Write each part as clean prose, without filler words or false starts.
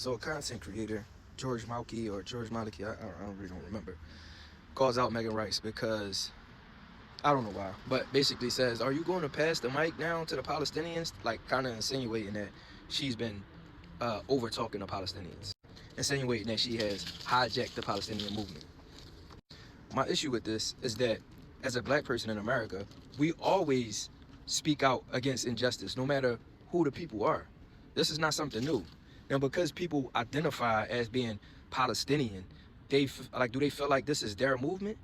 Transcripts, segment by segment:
So a content creator, George Malki or George Maliki, I really don't remember, calls out Megan Rice because I don't know why, but basically says, "Are you going to pass the mic now to the Palestinians?" Like kind of insinuating that she's been over talking the Palestinians, insinuating that she has hijacked the Palestinian movement. My issue with this is that as a black person in America, we always speak out against injustice, no matter who the people are. This is not something new. Now, because people identify as being Palestinian, do they feel like this is their movement?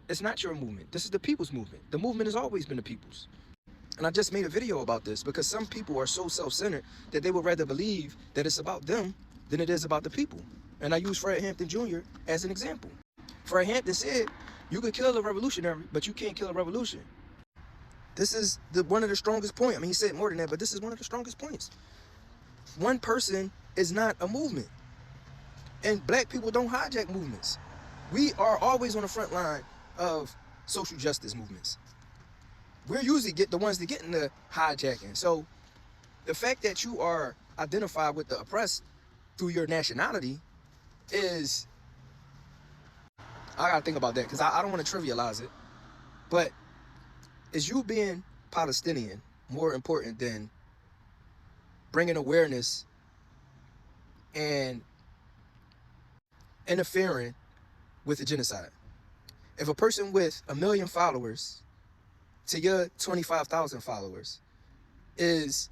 It's not your movement. This is the people's movement. The movement has always been the people's. And I just made a video about this because some people are so self-centered that they would rather believe that it's about them than it is about the people. And I use Fred Hampton Jr. as an example. Fred Hampton said, you can kill a revolutionary, but you can't kill a revolution. This is one of the strongest points. I mean, he said more than that, but this is one of the strongest points. One person is not a movement. And black people don't hijack movements. We are always on the front line of social justice movements. We're usually the ones that get in the hijacking. So the fact that you are identified with the oppressed through your nationality is, I gotta think about that because I don't want to trivialize it, but is you being Palestinian more important than bringing awareness and interfering with the genocide? If a person with 1 million followers to your 25,000 followers is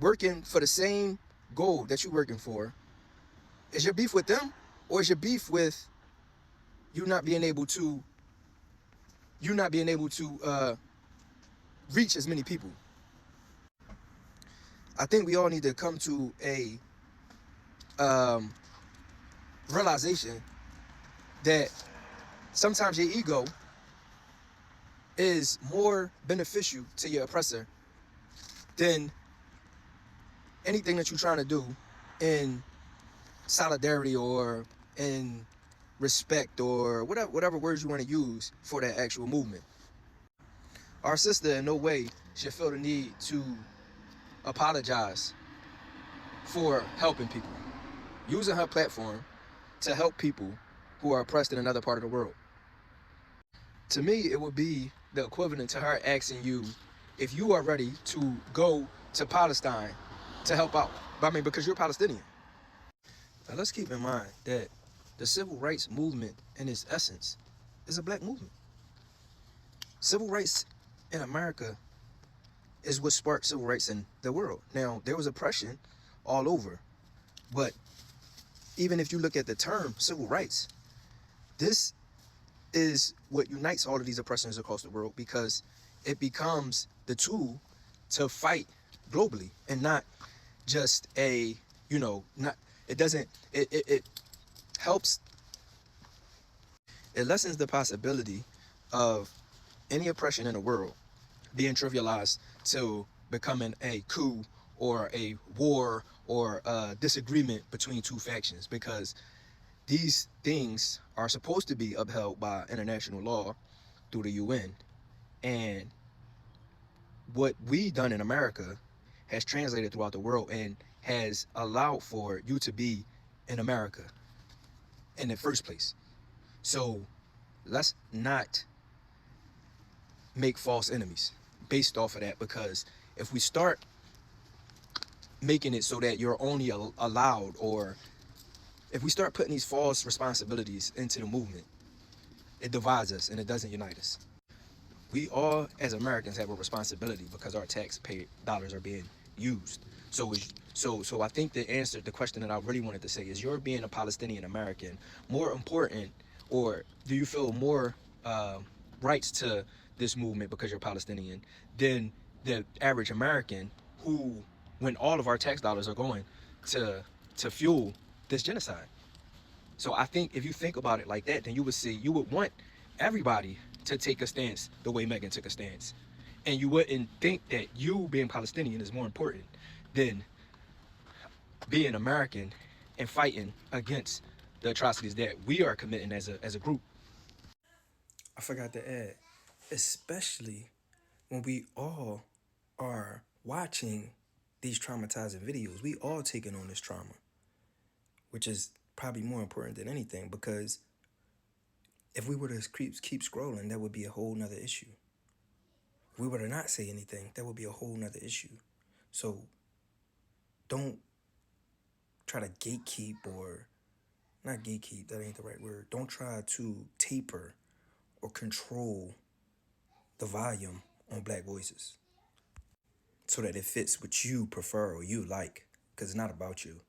working for the same goal that you're working for, is your beef with them, or is your beef with you not being able to reach as many people? I think we all need to come to a realization that sometimes your ego is more beneficial to your oppressor than anything that you're trying to do in solidarity or in respect or whatever words you want to use for that actual movement. Our sister in no way should feel the need to apologize for helping people, using her platform to help people who are oppressed in another part of the world. To me, it would be the equivalent to her asking you if you are ready to go to Palestine to help out. I mean, because you're Palestinian. Now, let's keep in mind that the civil rights movement, in its essence, is a black movement. Civil rights in America is what sparked civil rights in the world. Now, there was oppression all over, but even if you look at the term civil rights, this is what unites all of these oppressions across the world, because it becomes the tool to fight globally and not just it helps, it lessens the possibility of any oppression in the world being trivialized to becoming a coup or a war or a disagreement between two factions, because these things are supposed to be upheld by international law through the UN. And what we done in America has translated throughout the world and has allowed for you to be in America in the first place. So let's not make false enemies based off of that, because if we start making it so that you're only allowed, or if we start putting these false responsibilities into the movement, it divides us and it doesn't unite us. We all, as Americans, have a responsibility because our taxpayer dollars are being used. So I think the answer, the question that I really wanted to say is, you're being a Palestinian American more important, or do you feel more rights to this movement because you're Palestinian than the average American, who, when all of our tax dollars are going to fuel this genocide? So I think if you think about it like that, then you would want everybody to take a stance the way Megan took a stance. And you wouldn't think that you being Palestinian is more important than being American and fighting against the atrocities that we are committing as a group. I forgot to add, especially when we all are watching these traumatizing videos, we all taking on this trauma. which is probably more important than anything, because if we were to keep scrolling, that would be a whole nother issue. If we were to not say anything, that would be a whole nother issue. So don't try to gatekeep, or not gatekeep, that ain't the right word. Don't try to taper or control the volume on Black voices so that it fits what you prefer or you like, because it's not about you.